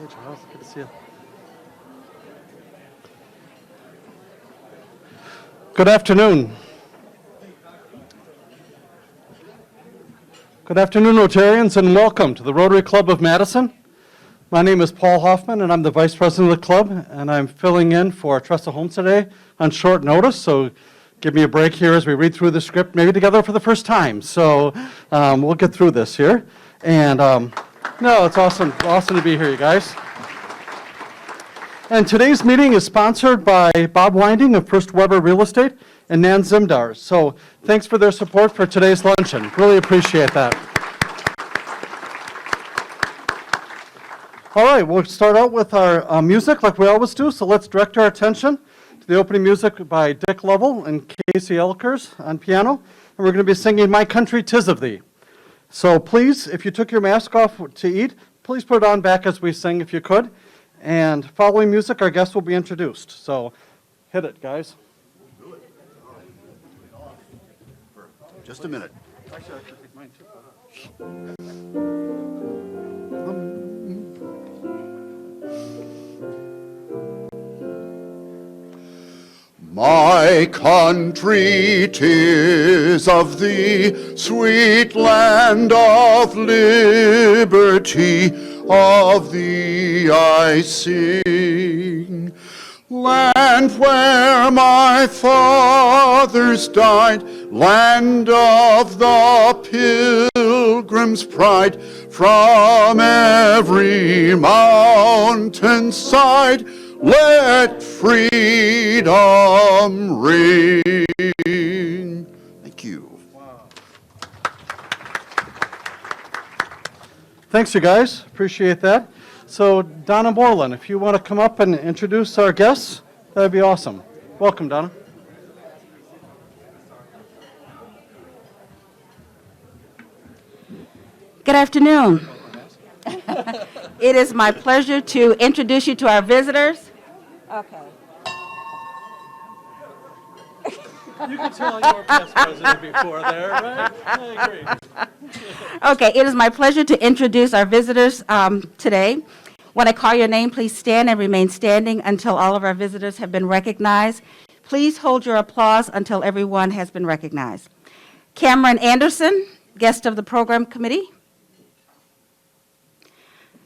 Hey, Charles, good to see you. Good afternoon. Good afternoon, Rotarians, and welcome to the Rotary Club of Madison. My name is Paul Hoffman, and I'm the Vice President of the club, and I'm filling in for Tressa Holmes today on short notice, so give me a break here as we read through the script, maybe together for the first time. So we'll get through this here. And no, it's awesome to be here, you guys. And today's meeting is sponsored by Bob Winding of First Weber Real Estate and Nan Zimdar. So thanks for their support for today's luncheon. Really appreciate that. All right, we'll start out with our music like we always do. So let's direct our attention to the opening music by Dick Lovell and Casey Elkers on piano. And we're going to be singing My Country 'Tis of Thee. So please, if you took your mask off to eat, please put it on back as we sing if you could. And following music, our guests will be introduced. So hit it, guys. Just a minute. Actually, I should take mine too. My country, 'tis of thee, sweet land of liberty, of thee I sing. Land where my fathers died, land of the pilgrim's pride, from every mountain side, let freedom ring. Thank you. Wow. Thanks, you guys. Appreciate that. So, Donna Moreland, if you want to come up and introduce our guests, that'd be awesome. Welcome, Donna. Good afternoon. It is my pleasure to introduce you to our visitors. Okay. You can tell you were past president before there, right? I agree. Okay, it is my pleasure to introduce our visitors today. When I call your name, please stand and remain standing until all of our visitors have been recognized. Please hold your applause until everyone has been recognized. Cameron Anderson, guest of the program committee.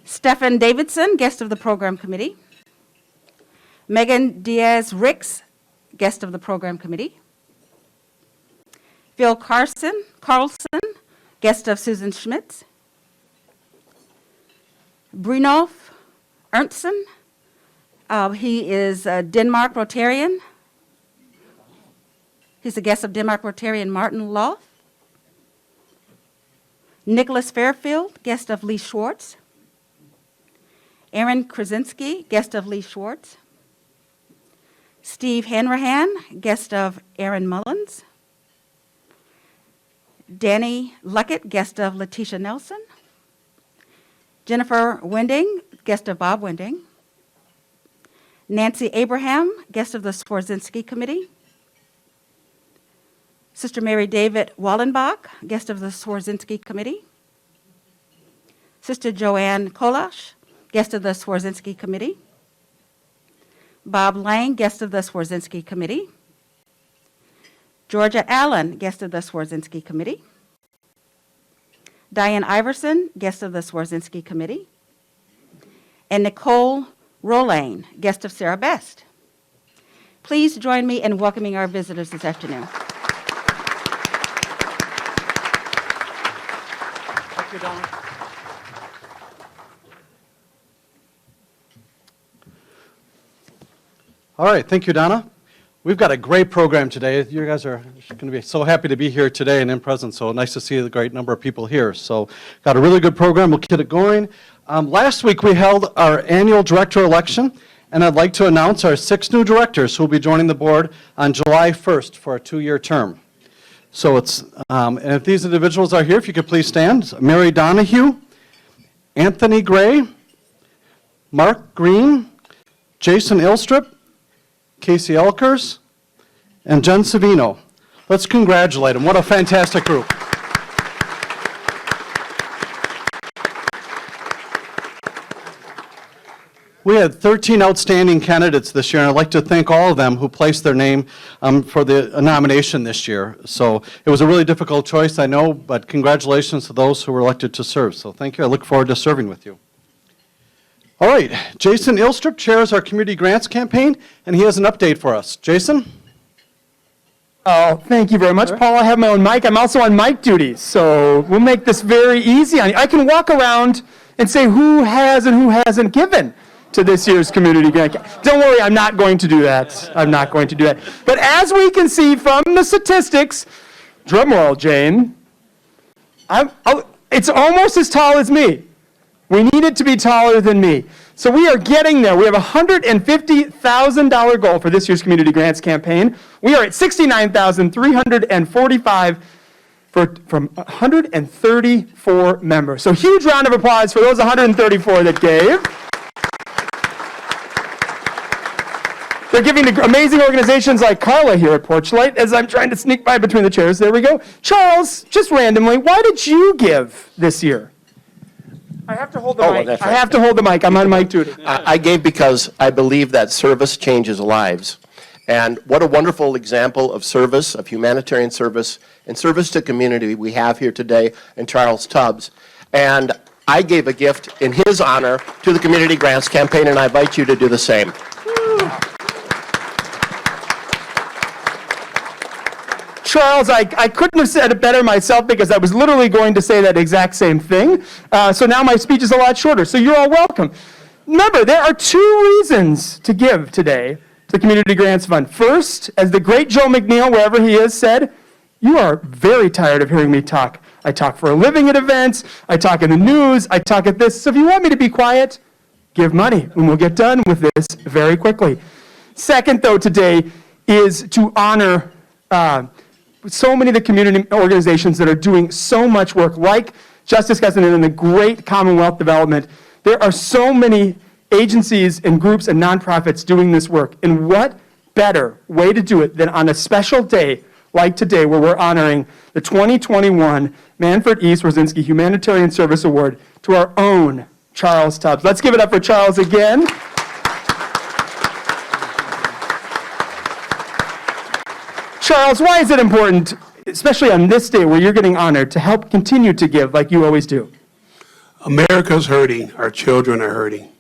Stephan Davidson, guest of the program committee. Megan Diaz-Ricks, guest of the program committee. Phil Carlson, guest of Susan Schmitz. Brynolf Ernstson, he is a Denmark Rotarian. He's a guest of Denmark Rotarian Martin Loth. Nicholas Fairfield, guest of Lee Schwartz. Aaron Krasinski, guest of Lee Schwartz. Steve Hanrahan, guest of Aaron Mullins. Danny Luckett, guest of Letitia Nelson. Jennifer Wending, guest of Bob Wending. Nancy Abraham, guest of the Swarzinski Committee. Sister Mary David Wallenbach, guest of the Swarzinski Committee. Sister Joanne Kolash, guest of the Swarzinski Committee. Bob Lang, guest of the Swarzinski Committee. Georgia Allen, guest of the Swarzinski Committee. Diane Iverson, guest of the Swarzinski Committee. And Nicole Rolane, guest of Sarah Best. Please join me in welcoming our visitors this afternoon. Thank you, Donna. All right, thank you, Donna. We've got a great program today. You guys are going to be so happy to be here today and in present, so nice to see the great number of people here. So got a really good program. We'll get it going. Last week we held our annual director election, and I'd like to announce our 6 new directors who will be joining the board on July 1st for a 2-year term. So it's, and if these individuals are here, if you could please stand. Mary Donahue, Anthony Gray, Mark Green, Jason Ilstrup, Casey Elkers, and Jen Savino. Let's congratulate them. What a fantastic group. We had 13 outstanding candidates this year, and I'd like to thank all of them who placed their name for the nomination this year. So it was a really difficult choice, I know, but congratulations to those who were elected to serve. So thank you. I look forward to serving with you. All right, Jason Ilstrup chairs our community grants campaign, and he has an update for us. Jason? Oh, thank you very much, Paul. I have my own mic. I'm also on mic duty, so we'll make this very easy on you. I can walk around and say who has and who hasn't given to this year's community grant. Don't worry, I'm not going to do that. I'm not going to do that. But as we can see from the statistics, drum roll, Jane, it's almost as tall as me. We need it to be taller than me. So we are getting there. We have a $150,000 goal for this year's community grants campaign. We are at $69,345 from 134 members. So huge round of applause for those 134 that gave. They're giving to amazing organizations like Carla here at Porchlight as I'm trying to sneak by between the chairs. There we go. Charles, just randomly, why did you give this year? I have to hold the mic. That's I right. have to hold the mic. I'm on mic duty. I gave because I believe that service changes lives. And what a wonderful example of service, of humanitarian service, and service to community we have here today in Charles Tubbs. And I gave a gift in his honor to the Community Grants Campaign, and I invite you to do the same. Charles, I couldn't have said it better myself because I was literally going to say that exact same thing. So now my speech is a lot shorter. So you're all welcome. Remember, there are two reasons to give today to the Community Grants Fund. First, as the great Joe McNeil, wherever he is, said, you are very tired of hearing me talk. I talk for a living at events. I talk in the news. I talk at this. So if you want me to be quiet, give money, and we'll get done with this very quickly. Second, though, today is to honor so many of the community organizations that are doing so much work, like Justice Castaneda and the great Commonwealth Development. There are so many agencies and groups and nonprofits doing this work. And what better way to do it than on a special day like today, where we're honoring the 2021 Manfred E. Swarzinski Humanitarian Service Award to our own Charles Tubbs. Let's give it up for Charles again. Charles, why is it important, especially on this day where you're getting honored, to help continue to give like you always do? America's hurting. Our children are hurting.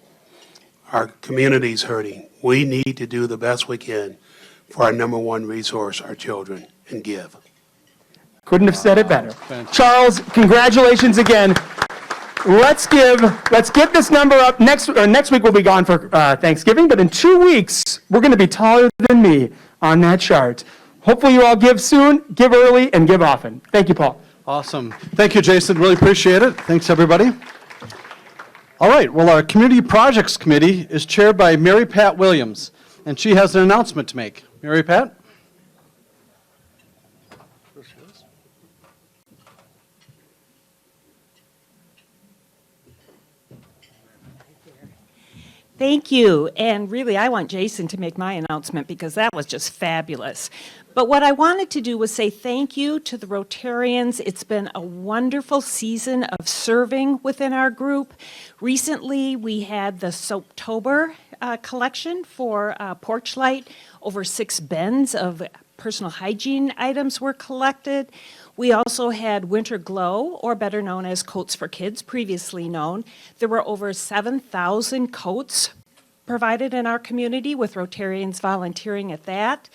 Our community's hurting. We need to do the best we can for our number one resource, our children, and give. Couldn't have said it better. Charles, congratulations again. Let's get this number up. Next week we'll be gone for Thanksgiving, but in 2 weeks, we're going to be taller than me on that chart. Hopefully you all give soon, give early, and give often. Thank you, Paul. Awesome. Thank you, Jason. Really appreciate it. Thanks, everybody. All right. Well, our Community Projects Committee is chaired by Mary Pat Williams, and she has an announcement to make. Mary Pat? Thank you. And really, I want Jason to make my announcement because that was just fabulous. But what I wanted to do was say thank you to the Rotarians. It's been a wonderful season of serving within our group. Recently, we had the Soaptober collection for Porchlight. Over 6 bins of personal hygiene items were collected. We also had Winter Glow, or better known as Coats for Kids, previously known. There were over 7,000 coats provided in our community, with Rotarians volunteering at that.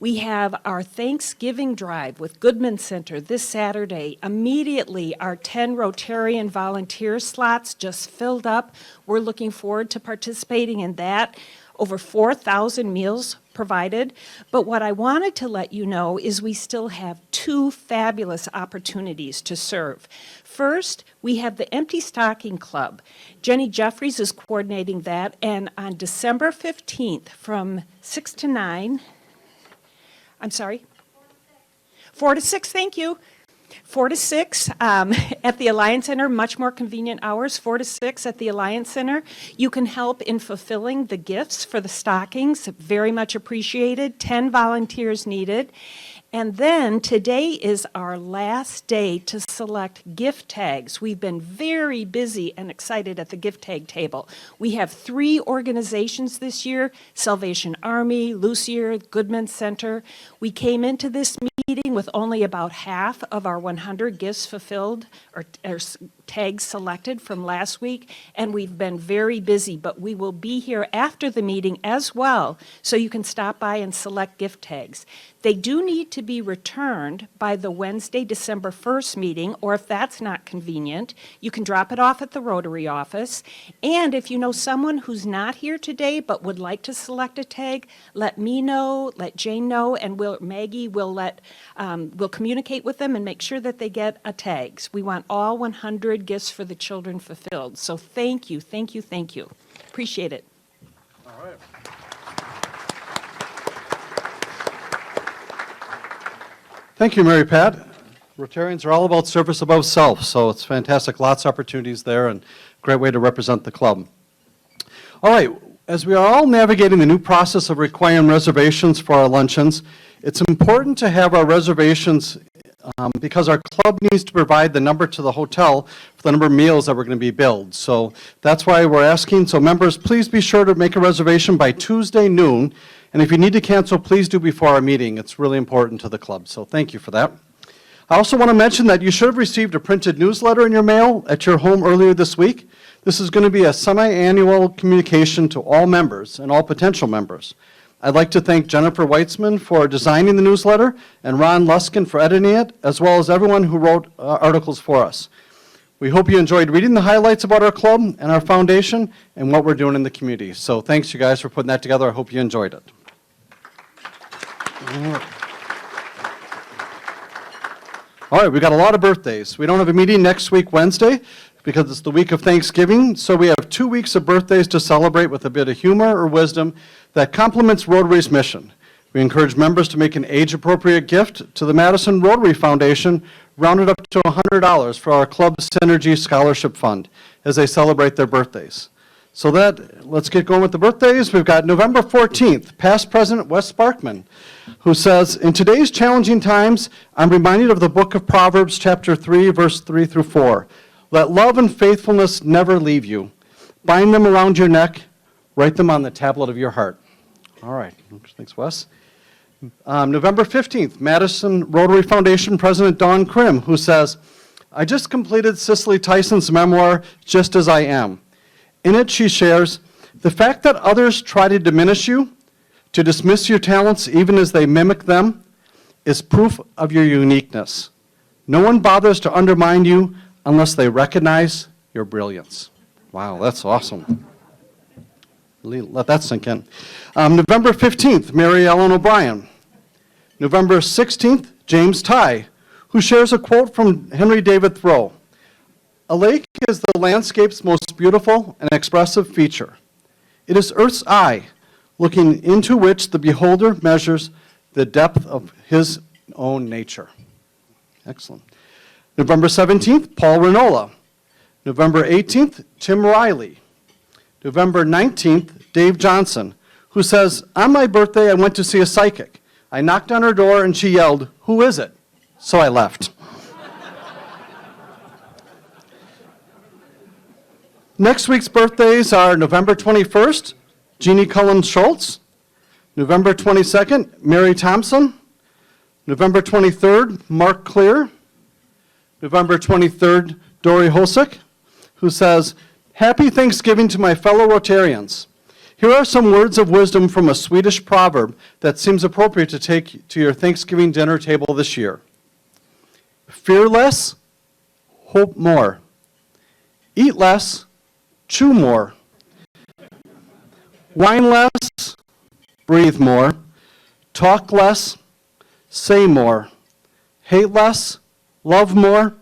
We have our Thanksgiving drive with Goodman Center this Saturday. Immediately, our 10 Rotarian volunteer slots just filled up. We're looking forward to participating in that. Over 4,000 meals provided. But what I wanted to let you know is we still have 2 fabulous opportunities to serve. First, we have the Empty Stocking Club. Jenny Jeffries is coordinating that, and on December 15th from 6 to 9, I'm sorry? 4 to 6, thank you. 4 to 6 at the Alliance Center, much more convenient hours, 4 to 6 at the Alliance Center. You can help in fulfilling the gifts for the stockings, very much appreciated, 10 volunteers needed. And then today is our last day to select gift tags. We've been very busy and excited at the gift tag table. We have 3 organizations this year: Salvation Army, Lucier, Goodman Center. We came into this meeting with only about half of our 100 gifts fulfilled or tags selected from last week, and we've been very busy, but we will be here after the meeting as well, so you can stop by and select gift tags. They do need to be returned by the Wednesday, December 1st meeting, or if that's not convenient, you can drop it off at the Rotary office. And if you know someone who's not here today but would like to select a tag, let me know, let Jane know, and Maggie will we'll communicate with them and make sure that they get a tag. We want all 100 gifts for the children fulfilled. So thank you, thank you, thank you. Appreciate it. All right. Thank you, Mary Pat. Rotarians are all about service above self, so it's fantastic. Lots of opportunities there and great way to represent the club. All right, as we are all navigating the new process of requiring reservations for our luncheons, it's important to have our reservations because our club needs to provide the number to the hotel for the number of meals that we're going to be billed. So that's why we're asking. So members, please be sure to make a reservation by Tuesday noon. And if you need to cancel, please do before our meeting. It's really important to the club. So thank you for that. I also want to mention that you should have received a printed newsletter in your mail at your home earlier this week. This is going to be a semi-annual communication to all members and all potential members. I'd like to thank Jennifer Weitzman for designing the newsletter and Ron Luskin for editing it, as well as everyone who wrote articles for us. We hope you enjoyed reading the highlights about our club and our foundation and what we're doing in the community. So thanks, you guys, for putting that together. I hope you enjoyed it. All right, we got a lot of birthdays. We don't have a meeting next week, Wednesday, because it's the week of Thanksgiving. So we have 2 weeks of birthdays to celebrate with a bit of humor or wisdom that complements Rotary's mission. We encourage members to make an age-appropriate gift to the Madison Rotary Foundation, rounded up to $100 for our Club Synergy Scholarship Fund as they celebrate their birthdays. So let's get going with the birthdays. We've got November 14th, past President Wes Sparkman, who says, in today's challenging times, I'm reminded of the book of Proverbs, chapter 3, verse 3 through 4. Let love and faithfulness never leave you. Bind them around your neck. Write them on the tablet of your heart. All right. Thanks, Wes. November 15th, Madison Rotary Foundation President Dawn Krim, who says, I just completed Cicely Tyson's memoir, Just As I Am. In it, she shares, the fact that others try to diminish you, to dismiss your talents even as they mimic them, is proof of your uniqueness. No one bothers to undermine you unless they recognize your brilliance. Wow, that's awesome. Let that sink in. November 15th, Mary Ellen O'Brien. November 16th, James Ty, who shares a quote from Henry David Thoreau. A lake is the landscape's most beautiful and expressive feature. It is Earth's eye, looking into which the beholder measures the depth of his own nature. Excellent. November 17th, Paul Renola. November 18th, Tim Riley. November 19th, Dave Johnson, who says, on my birthday, I went to see a psychic. I knocked on her door and she yelled, who is it? So I left. Next week's birthdays are November 21st, Jeannie Cullen Schultz. November 22nd, Mary Thompson. November 23rd, Mark Clear. November 23rd, Dory Hosick, who says, Happy Thanksgiving to my fellow Rotarians. Here are some words of wisdom from a Swedish proverb that seems appropriate to take to your Thanksgiving dinner table this year. Fear less, hope more. Eat less, chew more. Whine less, breathe more. Talk less, say more. Hate less, love more,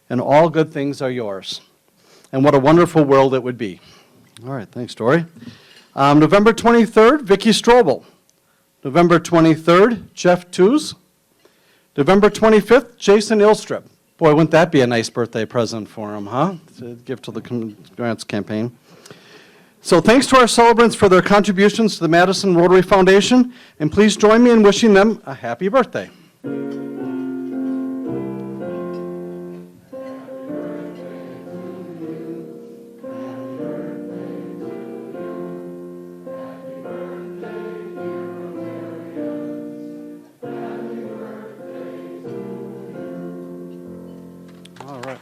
and all good things are yours. And what a wonderful world it would be. All right, thanks, Dory. November 23rd, Vicki Strobel. November 23rd, Jeff Tews. November 25th, Jason Ilstrip. Boy, wouldn't that be a nice birthday present for him, huh? To give to the grants campaign. So thanks to our celebrants for their contributions to the Madison Rotary Foundation, and please join me in wishing them a happy birthday. All right.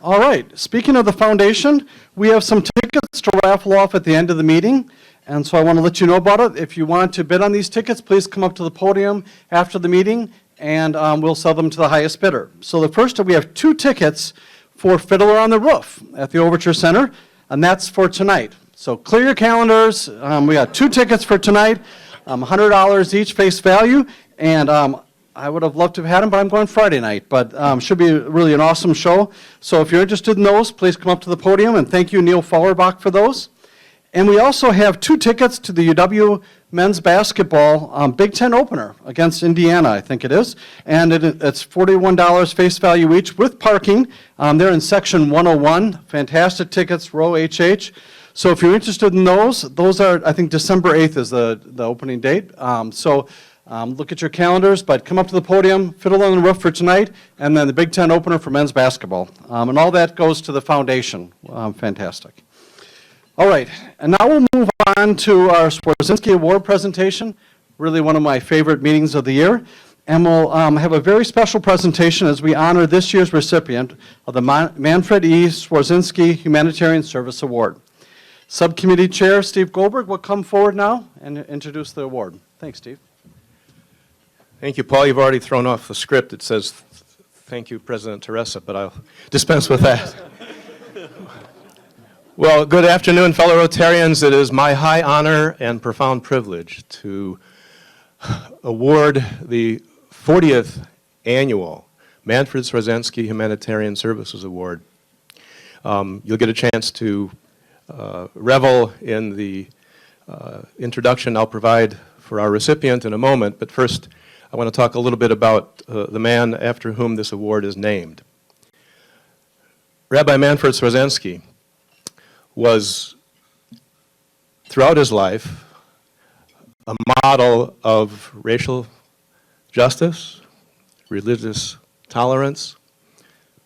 All right, speaking of the foundation, we have some tickets to raffle off at the end of the meeting, and so I want to let you know about it. If you want to bid on these tickets, please come up to the podium after the meeting, and we'll sell them to the highest bidder. So the first, we have 2 tickets for Fiddler on the Roof at the Overture Center, and that's for tonight. So clear your calendars. We got 2 tickets for tonight, $100 each face value, and I would have loved to have had them, but I'm going Friday night. But should be really an awesome show. So if you're interested in those, please come up to the podium, and thank you, Neil Fauerbach, for those. And we also have 2 tickets to the UW men's basketball Big Ten opener against Indiana, I think it is. And it's $41 face value each with parking. They're in section 101. Fantastic tickets, row HH. So if you're interested in those are, I think, December 8th is the opening date. Look at your calendars, but come up to the podium, Fiddle on the Roof for tonight, and then the Big Ten opener for men's basketball. And all that goes to the foundation. Fantastic. All right, and now we'll move on to our Swarzinski Award presentation, really one of my favorite meetings of the year. And we'll have a very special presentation as we honor this year's recipient of the Manfred E. Swarzinski Humanitarian Service Award. Subcommittee Chair Steve Goldberg will come forward now and introduce the award. Thanks, Steve. Thank you, Paul. You've already thrown off the script. It says, thank you, President Teresa, but I'll dispense with that. Well, good afternoon, fellow Rotarians. It is my high honor and profound privilege to award the 40th annual Manfred Swarzinski Humanitarian Services Award. You'll get a chance to revel in the introduction I'll provide for our recipient in a moment, but first I want to talk a little bit about the man after whom this award is named. Rabbi Manfred Swarzinski was, throughout his life, a model of racial justice, religious tolerance,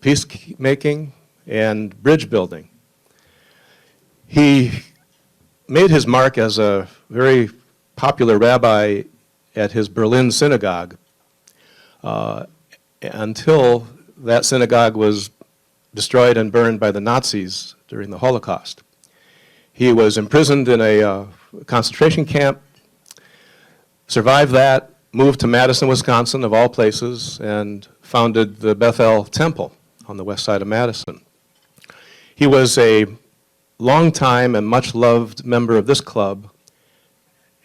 peacemaking, and bridge building. He made his mark as a very popular rabbi at his Berlin synagogue until that synagogue was destroyed and burned by the Nazis during the Holocaust. He was imprisoned in a concentration camp, survived that, moved to Madison, Wisconsin, of all places, and founded the Bethel Temple on the west side of Madison. He was a longtime and much-loved member of this club,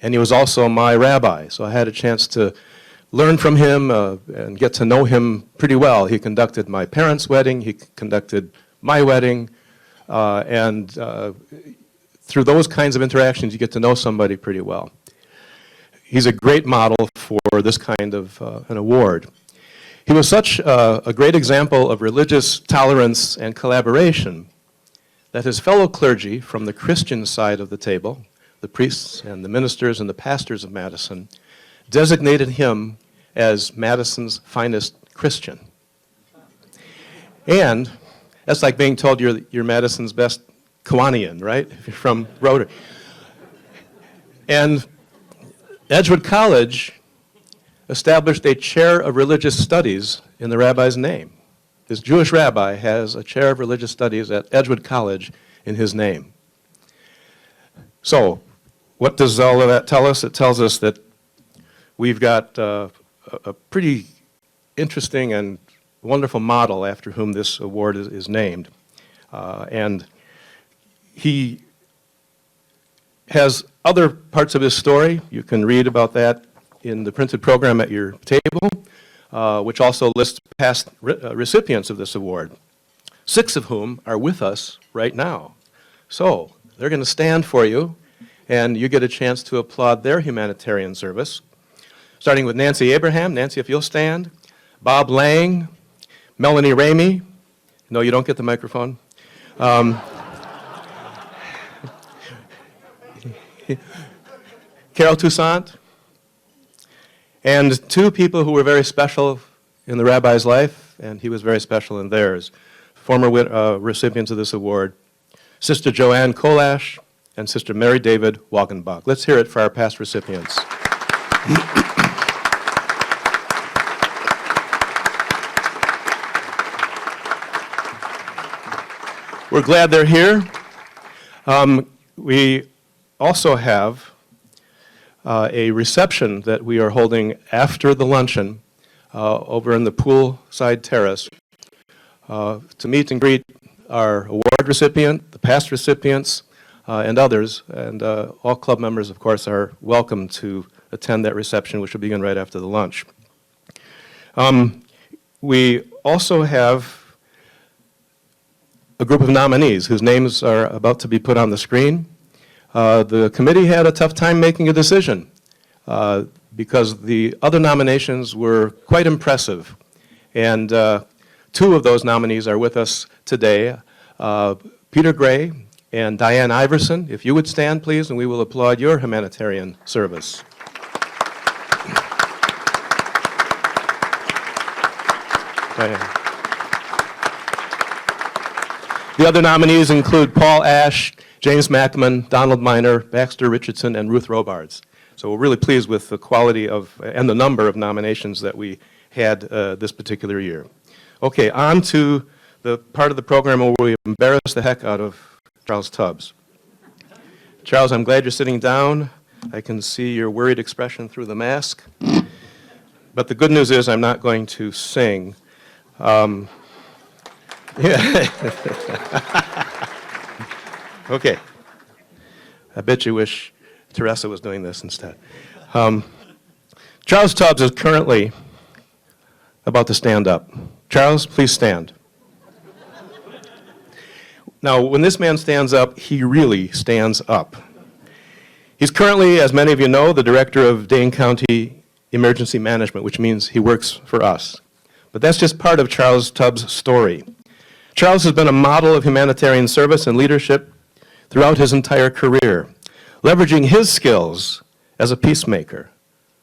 and he was also my rabbi, so I had a chance to learn from him and get to know him pretty well. He conducted my parents' wedding, he conducted my wedding, and through those kinds of interactions, you get to know somebody pretty well. He's a great model for this kind of an award. He was such a great example of religious tolerance and collaboration that his fellow clergy from the Christian side of the table, the priests and the ministers and the pastors of Madison, designated him as Madison's finest Christian. And that's like being told you're Madison's best Kiwanian, right? If you're from Rotary. And Edgewood College established a chair of religious studies in the rabbi's name. This Jewish rabbi has a chair of religious studies at Edgewood College in his name. So, what does all of that tell us? It tells us that we've got a pretty interesting and wonderful model after whom this award is named. And he has other parts of his story. You can read about that in the printed program at your table, which also lists past recipients of this award, 6 of whom are with us right now. So they're going to stand for you, and you get a chance to applaud their humanitarian service, starting with Nancy Abraham. Nancy, if you'll stand. Bob Lang, Melanie Ramey. No, you don't get the microphone. Carol Toussaint, and two people who were very special in the rabbi's life, and he was very special in theirs. Former recipients of this award, Sister Joanne Kolash and Sister Mary David Wagenbach. Let's hear it for our past recipients. We're glad they're here. We also have a reception that we are holding after the luncheon over in the poolside terrace to meet and greet our award recipient, the past recipients, and others. And all club members, of course, are welcome to attend that reception, which will begin right after the lunch. We also have a group of nominees whose names are about to be put on the screen. The committee had a tough time making a decision because the other nominations were quite impressive. And two of those nominees are with us today, Peter Gray and Diane Iverson. If you would stand, please, and we will applaud your humanitarian service. Diane. The other nominees include Paul Ash, James McMahon, Donald Miner, Baxter Richardson, and Ruth Robards. So we're really pleased with the quality of and the number of nominations that we had this particular year. Okay, on to the part of the program where we embarrass the heck out of Charles Tubbs. Charles, I'm glad you're sitting down. I can see your worried expression through the mask. But the good news is I'm not going to sing. Yeah. Okay. I bet you wish Teresa was doing this instead. Charles Tubbs is currently about to stand up. Charles, please stand. Now, when this man stands up, he really stands up. He's currently, as many of you know, the director of Dane County Emergency Management, which means he works for us. But that's just part of Charles Tubbs' story. Charles has been a model of humanitarian service and leadership throughout his entire career, leveraging his skills as a peacemaker,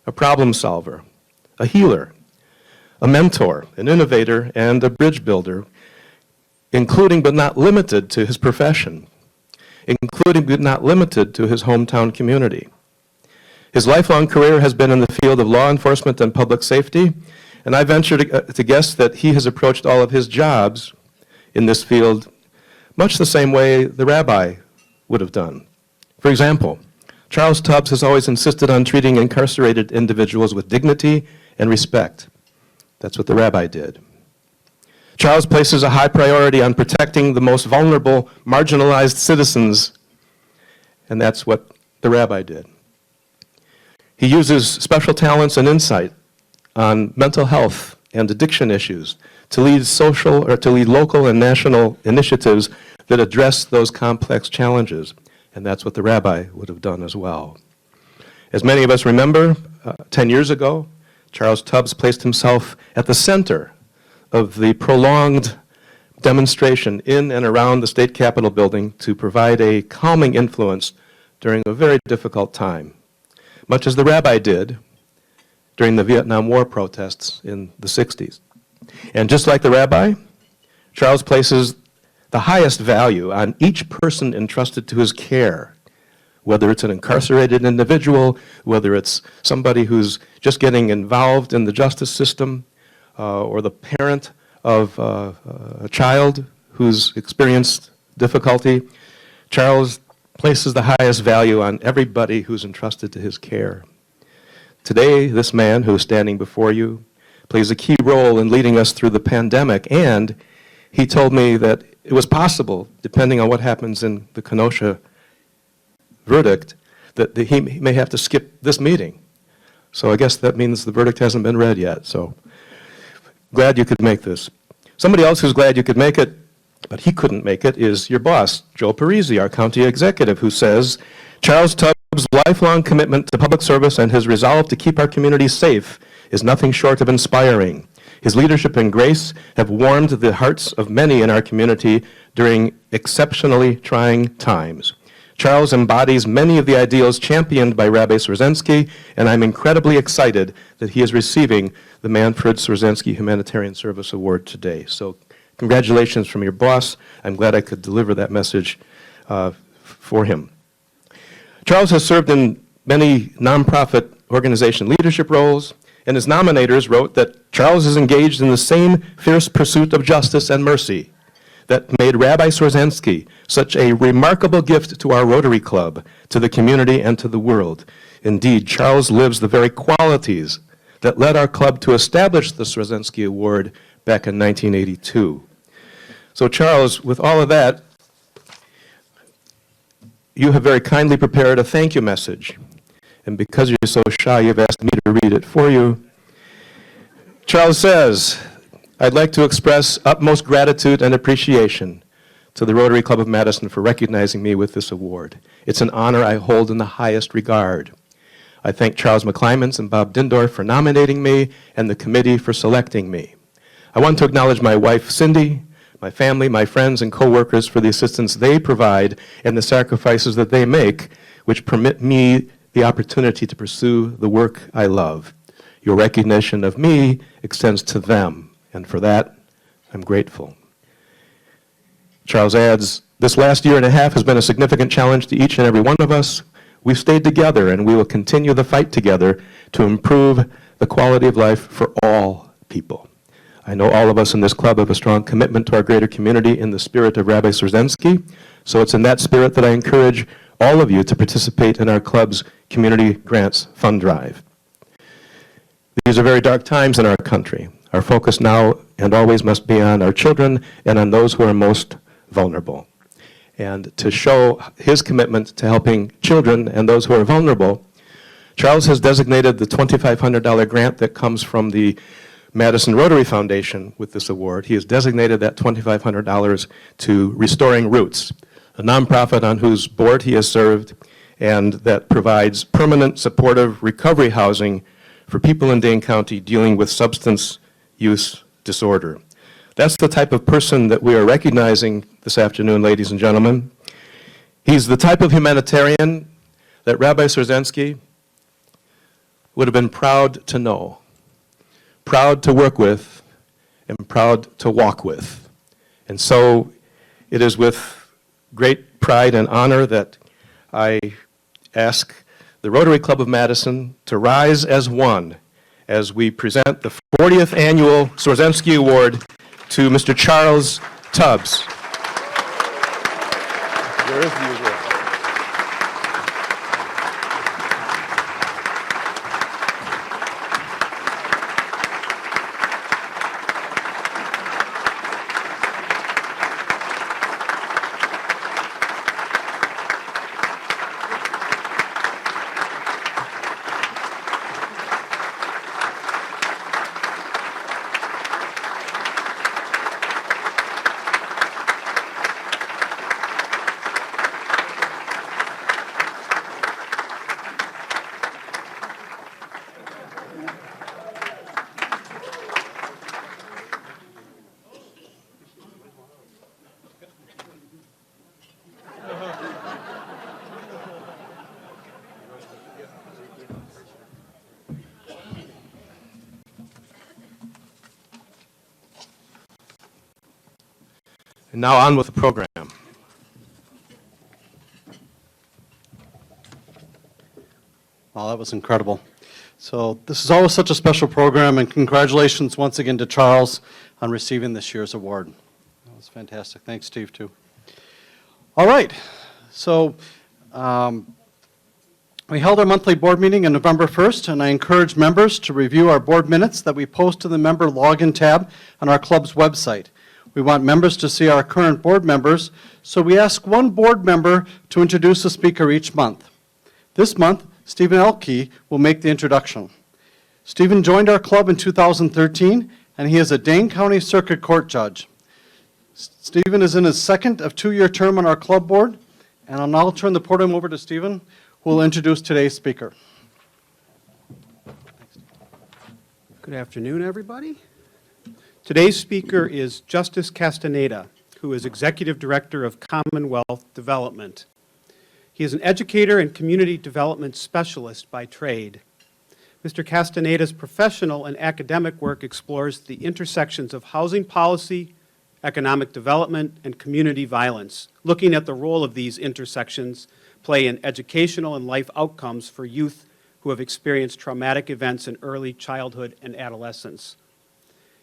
a problem solver, a healer, a mentor, an innovator, and a bridge builder, including but not limited to his profession, including but not limited to his hometown community. His lifelong career has been in the field of law enforcement and public safety, and I venture to guess that he has approached all of his jobs in this field much the same way the rabbi would have done. For example, Charles Tubbs has always insisted on treating incarcerated individuals with dignity and respect. That's what the rabbi did. Charles places a high priority on protecting the most vulnerable, marginalized citizens, and that's what the rabbi did. He uses special talents and insight on mental health and addiction issues to lead local and national initiatives that address those complex challenges, and that's what the rabbi would have done as well. As many of us remember, 10 years ago, Charles Tubbs placed himself at the center of the prolonged demonstration in and around the state capitol building to provide a calming influence during a very difficult time, much as the rabbi did during the Vietnam War protests in the 60s. And just like the rabbi, Charles places the highest value on each person entrusted to his care, whether it's an incarcerated individual, whether it's somebody who's just getting involved in the justice system, or the parent of a child who's experienced difficulty. Charles places the highest value on everybody who's entrusted to his care. Today, this man who is standing before you plays a key role in leading us through the pandemic, and he told me that it was possible, depending on what happens in the Kenosha verdict, that he may have to skip this meeting. So I guess that means the verdict hasn't been read yet, so glad you could make this. Somebody else who's glad you could make it, but he couldn't make it, is your boss, Joe Parisi, our county executive, who says, Charles Tubbs' lifelong commitment to public service and his resolve to keep our community safe is nothing short of inspiring. His leadership and grace have warmed the hearts of many in our community during exceptionally trying times. Charles embodies many of the ideals championed by Rabbi Swarzynski, and I'm incredibly excited that he is receiving the Manfred Swarzynski Humanitarian Service Award today. So congratulations from your boss. I'm glad I could deliver that message for him. Charles has served in many nonprofit organization leadership roles, and his nominators wrote that Charles is engaged in the same fierce pursuit of justice and mercy that made Rabbi Swarzynski such a remarkable gift to our Rotary Club, to the community, and to the world. Indeed, Charles lives the very qualities that led our club to establish the Swarzynski Award back in 1982. So Charles, with all of that, you have very kindly prepared a thank you message. And because you're so shy, you've asked me to read it for you. Charles says, I'd like to express utmost gratitude and appreciation to the Rotary Club of Madison for recognizing me with this award. It's an honor I hold in the highest regard. I thank Charles McClymans and Bob Dindorf for nominating me and the committee for selecting me. I want to acknowledge my wife, Cindy, my family, my friends, and coworkers for the assistance they provide and the sacrifices that they make, which permit me the opportunity to pursue the work I love. Your recognition of me extends to them, and for that, I'm grateful. Charles adds, this last year and a half has been a significant challenge to each and every one of us. We've stayed together, and we will continue the fight together to improve the quality of life for all people. I know all of us in this club have a strong commitment to our greater community in the spirit of Rabbi Swarzynski, so it's in that spirit that I encourage all of you to participate in our club's Community Grants Fund Drive. These are very dark times in our country. Our focus now and always must be on our children and on those who are most vulnerable. And to show his commitment to helping children and those who are vulnerable, Charles has designated the $2,500 grant that comes from the Madison Rotary Foundation with this award. He has designated that $2,500 to Restoring Roots, a nonprofit on whose board he has served and that provides permanent supportive recovery housing for people in Dane County dealing with substance use disorder. That's the type of person that we are recognizing this afternoon, ladies and gentlemen. He's the type of humanitarian that Rabbi Swarzynski would have been proud to know, proud to work with, and proud to walk with. And so it is with great pride and honor that I ask the Rotary Club of Madison to rise as one as we present the 40th Annual Swarzynski Award to Mr. Charles Tubbs. And now on with the program. Wow, that was incredible. So this is always such a special program, and congratulations once again to Charles on receiving this year's award. That was fantastic. Thanks, Steve, too. All right. So we held our monthly board meeting on November 1st, and I encourage members to review our board minutes that we post to the member login tab on our club's website. We want members to see our current board members, so we ask one board member to introduce a speaker each month. This month, Stephen Elke will make the introduction. Stephen joined our club in 2013, and he is a Dane County Circuit Court judge. Stephen is in his second of two-year term on our club board, and I'll now turn the podium over to Stephen, who will introduce today's speaker. Good afternoon, everybody. Today's speaker is Justice Castaneda, who is Executive Director of Commonwealth Development. He is an educator and community development specialist by trade. Mr. Castaneda's professional and academic work explores the intersections of housing policy, economic development, and community violence, looking at the role of these intersections play in educational and life outcomes for youth who have experienced traumatic events in early childhood and adolescence.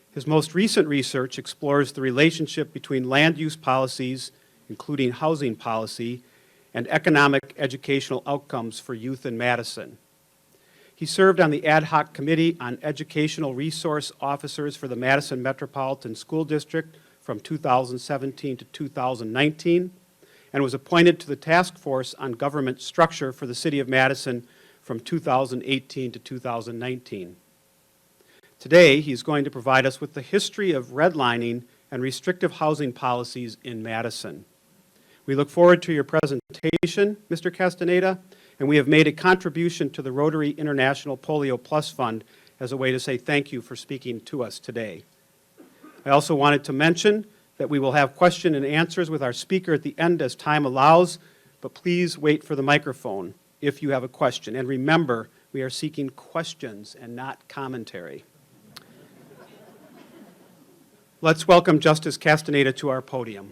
His most recent research explores the relationship between land use policies, including housing policy, and economic educational outcomes for youth in Madison. He served on the Ad Hoc Committee on Educational Resource Officers for the Madison Metropolitan School District from 2017 to 2019, and was appointed to the Task Force on Government Structure for the City of Madison from 2018 to 2019. Today, he is going to provide us with the history of redlining and restrictive housing policies in Madison. We look forward to your presentation, Mr. Castaneda, and we have made a contribution to the Rotary International Polio Plus Fund as a way to say thank you for speaking to us today. I also wanted to mention that we will have question and answers with our speaker at the end as time allows, but please wait for the microphone if you have a question. And remember, we are seeking questions and not commentary. Let's welcome Justice Castaneda to our podium.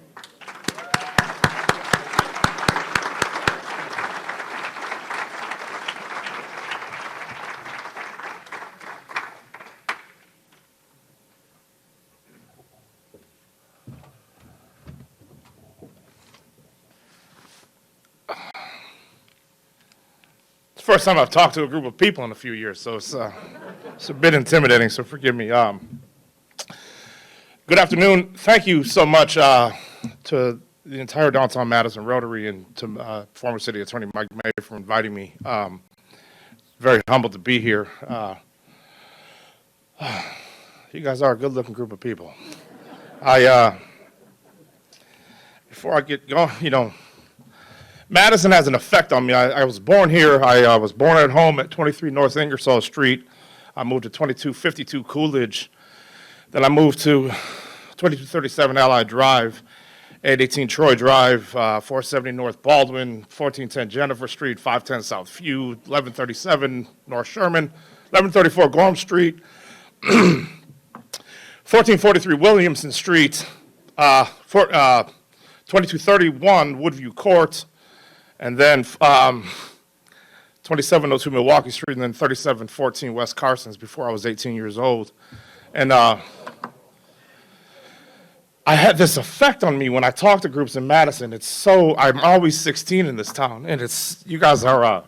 First time I've talked to a group of people in a few years, so it's a bit intimidating, so forgive me. Good afternoon. Thank you so much to the entire Downtown Madison Rotary and to former City Attorney Mike May for inviting me. Very humbled to be here. You guys are a good-looking group of people. Before I get going, Madison has an effect on me. I was born here. I was born at home at 23 North Ingersoll Street. I moved to 2252 Coolidge. Then I moved to 2237 Allied Drive, 818 Troy Drive, 470 North Baldwin, 1410 Jennifer Street, 510 South Feud, 1137 North Sherman, 1134 Gorham Street, 1443 Williamson Street, 2231 Woodview Court, and then 2702 Milwaukee Street, and then 3714 West Carson's before I was 18 years old. And I had this effect on me when I talk to groups in Madison. I'm always 16 in this town, and you guys are,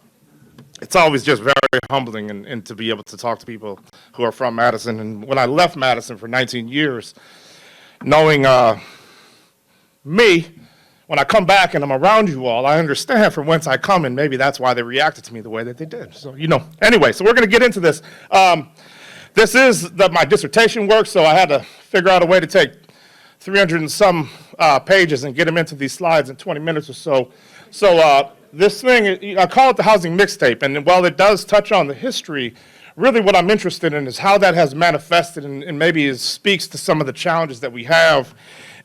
it's always just very humbling and to be able to talk to people who are from Madison. And when I left Madison for 19 years, knowing me, when I come back and I'm around you all, I understand from whence I come, and maybe that's why they reacted to me the way that they did. So, anyway, so we're going to get into this. This is my dissertation work, so I had to figure out a way to take 300 and some pages and get them into these slides in 20 minutes or so. So this thing, I call it the housing mixtape, and while it does touch on the history, really what I'm interested in is how that has manifested and maybe speaks to some of the challenges that we have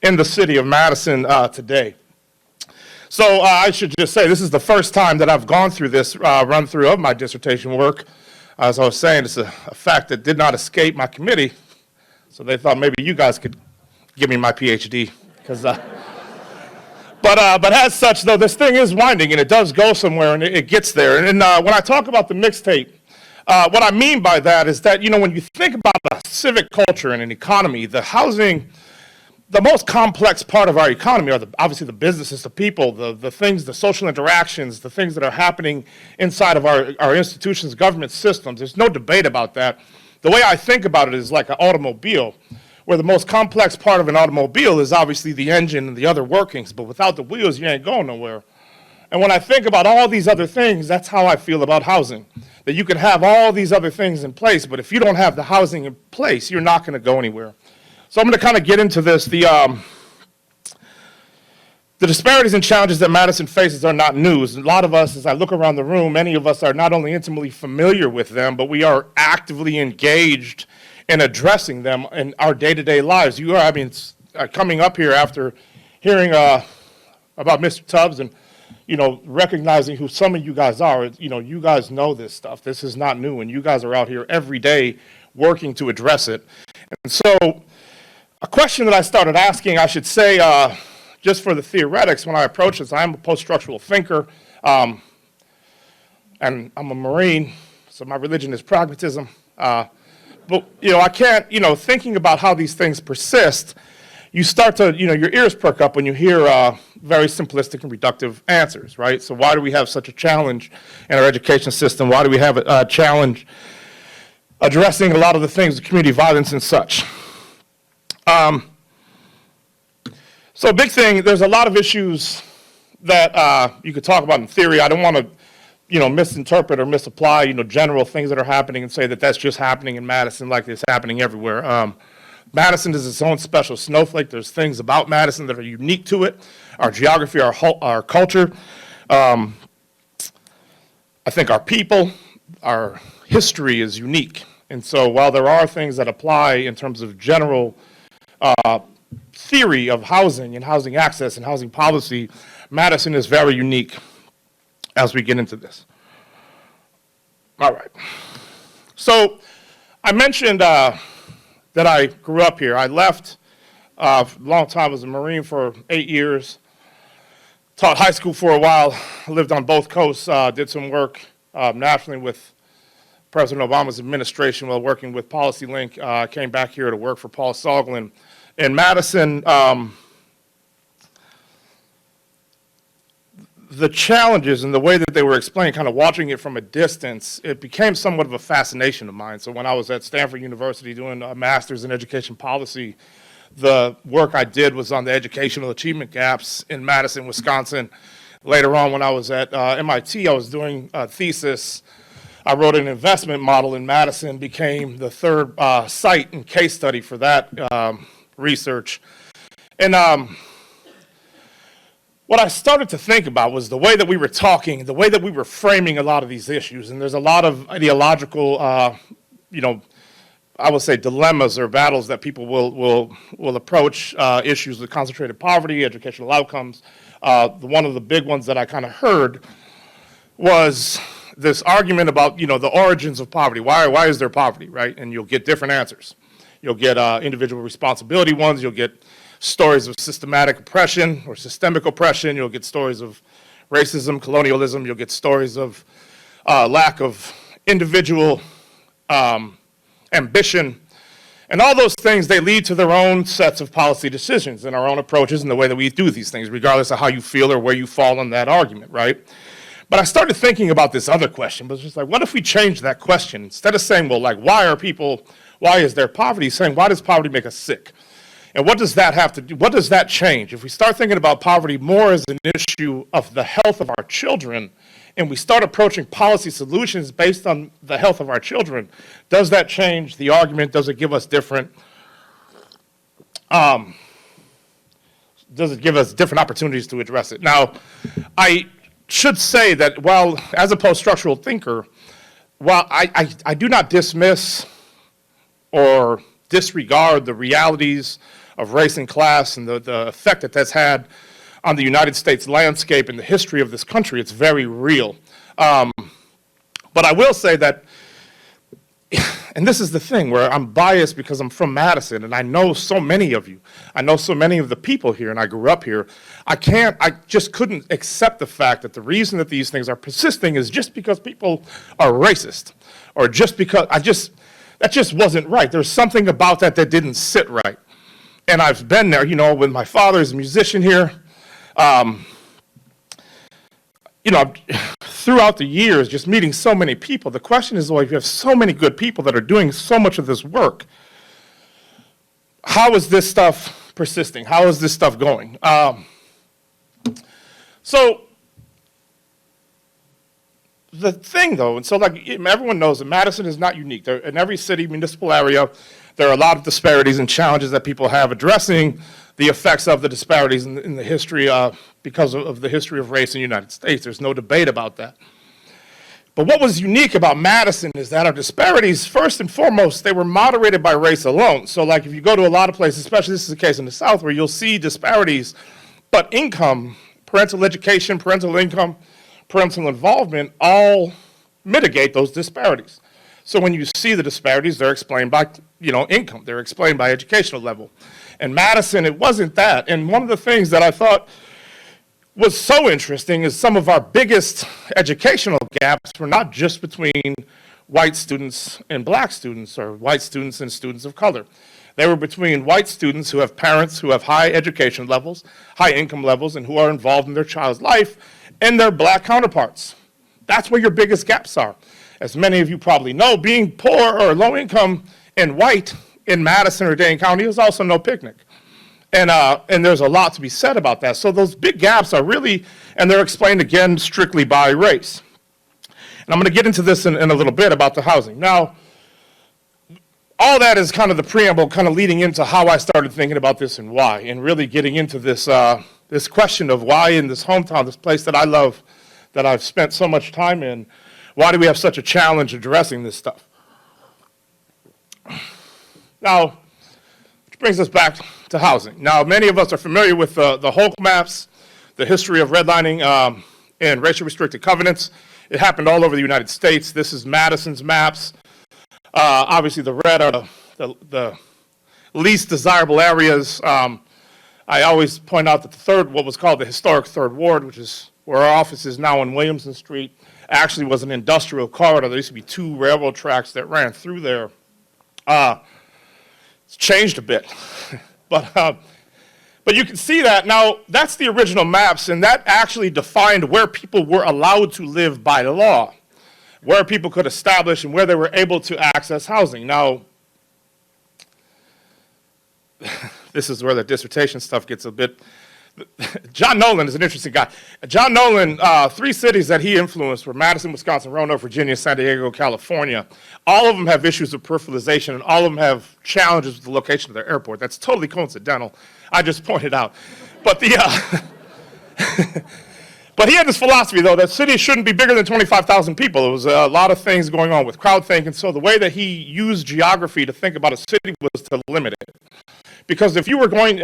in the city of Madison today. So I should just say this is the first time that I've gone through this run-through of my dissertation work. As I was saying, it's a fact that did not escape my committee, so they thought maybe you guys could give me my PhD. But as such, though, this thing is winding, and it does go somewhere, and it gets there. And when I talk about the mixtape, what I mean by that is that, when you think about a civic culture and an economy, the housing, the most complex part of our economy are obviously the businesses, the people, the things, the social interactions, the things that are happening inside of our institutions, government systems. There's no debate about that. The way I think about it is like an automobile, where the most complex part of an automobile is obviously the engine and the other workings, but without the wheels, you ain't going nowhere. And when I think about all these other things, that's how I feel about housing, that you can have all these other things in place, but if you don't have the housing in place, you're not going to go anywhere. So I'm going to kind of get into this. The disparities and challenges that Madison faces are not news. A lot of us, as I look around the room, many of us are not only intimately familiar with them, but we are actively engaged in addressing them in our day-to-day lives. You are, coming up here after hearing about Mr. Tubbs and recognizing who some of you guys are. You guys know this stuff. This is not new, and you guys are out here every day working to address it. And so a question that I started asking, I should say, just for the theoretics, when I approach this, I'm a post-structural thinker, and I'm a Marine, so my religion is pragmatism. But, I can't, thinking about how these things persist, you start to, your ears perk up when you hear very simplistic and reductive answers, right? So why do we have such a challenge in our education system? Why do we have a challenge addressing a lot of the things, community violence and such? So a big thing, there's a lot of issues that you could talk about in theory. I don't want to, misinterpret or misapply, general things that are happening and say that that's just happening in Madison like it's happening everywhere. Madison is its own special snowflake. There's things about Madison that are unique to it, our geography, our culture. I think our people, our history is unique. And so while there are things that apply in terms of general theory of housing and housing access and housing policy, Madison is very unique as we get into this. All right. So I mentioned that I grew up here. I left a long time as a Marine for 8 years, taught high school for a while, lived on both coasts, did some work nationally with President Obama's administration while working with PolicyLink. Came back here to work for Paul Soglin. In Madison, the challenges and the way that they were explained, kind of watching it from a distance, it became somewhat of a fascination of mine. So when I was at Stanford University doing a master's in education policy, the work I did was on the educational achievement gaps in Madison, Wisconsin. Later on, when I was at MIT, I was doing a thesis. I wrote an investment model in Madison, became the third site and case study for that research. And what I started to think about was the way that we were talking, the way that we were framing a lot of these issues. And there's a lot of ideological, I would say dilemmas or battles that people will approach issues with concentrated poverty, educational outcomes. One of the big ones that I kind of heard was this argument about, the origins of poverty. Why is there poverty, right? And you'll get different answers. You'll get individual responsibility ones. You'll get stories of systematic oppression or systemic oppression. You'll get stories of racism, colonialism. You'll get stories of lack of individual ambition. And all those things, they lead to their own sets of policy decisions and our own approaches and the way that we do these things, regardless of how you feel or where you fall on that argument, right? But I started thinking about this other question, but it's just like, what if we change that question? Instead of saying, well, like, why is there poverty? Saying, why does poverty make us sick? And what does that have to do? What does that change? If we start thinking about poverty more as an issue of the health of our children, and we start approaching policy solutions based on the health of our children, does that change the argument? Does it give us different, opportunities to address it? Now, I should say that while, as a post-structural thinker, while I do not dismiss or disregard the realities of race and class and the effect that that's had on the United States landscape and the history of this country, it's very real. But I will say that, and this is the thing where I'm biased because I'm from Madison and I know so many of you. I know so many of the people here and I grew up here. I just couldn't accept the fact that the reason that these things are persisting is just because people are racist or just because that just wasn't right. There's something about that didn't sit right. And I've been there, when my father is a musician here. Throughout the years, just meeting so many people, the question is, well, if you have so many good people that are doing so much of this work, how is this stuff persisting? How is this stuff going? So the thing, though, and so like everyone knows that Madison is not unique. In every city, municipal area, there are a lot of disparities and challenges that people have addressing the effects of the disparities in the history because of the history of race in the United States. There's no debate about that. But what was unique about Madison is that our disparities, first and foremost, they were moderated by race alone. So like if you go to a lot of places, especially this is the case in the South, where you'll see disparities, but income parental education, parental income, parental involvement all mitigate those disparities. So when you see the disparities, they're explained by, income. They're explained by educational level. In Madison, it wasn't that. And one of the things that I thought was so interesting is some of our biggest educational gaps were not just between white students and black students, or white students and students of color. They were between white students who have parents who have high education levels, high income levels, and who are involved in their child's life, and their black counterparts. That's where your biggest gaps are. As many of you probably know, being poor or low income and white in Madison or Dane County is also no picnic. And there's a lot to be said about that. So those big gaps are really, and they're explained again strictly by race. And I'm going to get into this in a little bit about the housing. Now, all that is kind of the preamble, kind of leading into how I started thinking about this and why, and really getting into this, this question of why in this hometown, this place that I love, that I've spent so much time in, why do we have such a challenge addressing this stuff? Now, which brings us back to housing. Now, many of us are familiar with the Holk maps, the history of redlining and racially restricted covenants. It happened all over the United States. This is Madison's maps. Obviously, the red are the least desirable areas. I always point out that what was called the historic Third Ward, which is where our office is now on Williamson Street, actually was an industrial corridor. There used to be 2 railroad tracks that ran through there. It's changed a bit, but you can see that now. That's the original maps, and that actually defined where people were allowed to live by law, where people could establish and where they were able to access housing. Now, this is where the dissertation stuff gets a bit. John Nolan is an interesting guy. John Nolan, 3 cities that he influenced were Madison, Wisconsin, Roanoke, Virginia, San Diego, California. All of them have issues of peripheralization, and all of them have challenges with the location of their airport. That's totally coincidental. I just pointed out. But but he had this philosophy, though, that cities shouldn't be bigger than 25,000 people. There was a lot of things going on with crowd thinking, so the way that he used geography to think about a city was to limit it. Because if you were going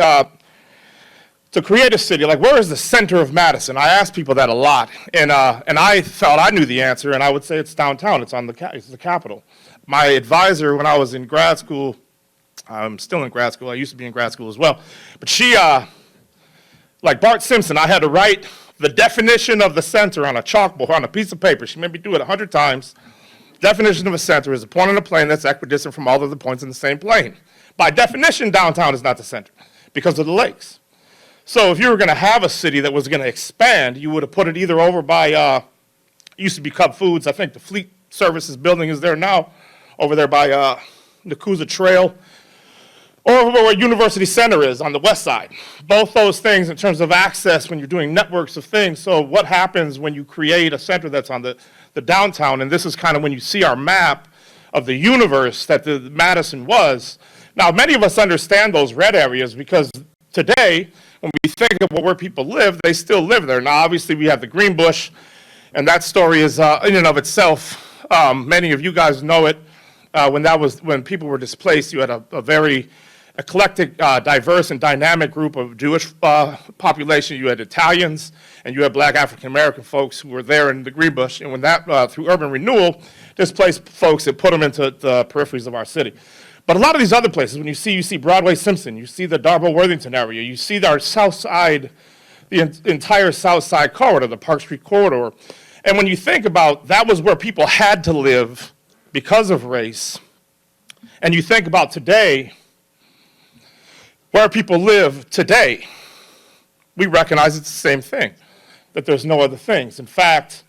to create a city, like where is the center of Madison? I ask people that a lot, and I felt I knew the answer, and I would say it's downtown. It's it's the capital. My advisor when I was in grad school, I'm still in grad school. I used to be in grad school as well, but she, like Bart Simpson, I had to write the definition of the center on a chalkboard on a piece of paper. She made me do it 100 times. Definition of a center is a point on a plane that's equidistant from all of the points in the same plane. By definition, downtown is not the center because of the lakes. So if you were going to have a city that was going to expand, you would have put it either over by, used to be Cub Foods. I think the Fleet Services building is there now, over there by Nakusa Trail, or over where University Center is on the west side. Both those things in terms of access when you're doing networks of things. So what happens when you create a center that's on the downtown, and this is kind of when you see our map of the universe that the Madison was. Now, many of us understand those red areas because today, when we think of where people live, they still live there. Now, obviously, we have the Green Bush, and that story is in and of itself. Many of you guys know it. When people were displaced, you had a very eclectic, diverse, and dynamic group of Jewish population. You had Italians, and you had Black African-American folks who were there in the Green Bush. And when that, through urban renewal, displaced folks and put them into the peripheries of our city. But a lot of these other places, when you see Broadway Simpson, you see the Darbo-Worthington area, you see our south side, the entire south side corridor, the Park Street corridor. And when you think about that was where people had to live because of race, and you think about today, where people live today, we recognize it's the same thing, that there's no other things. In fact,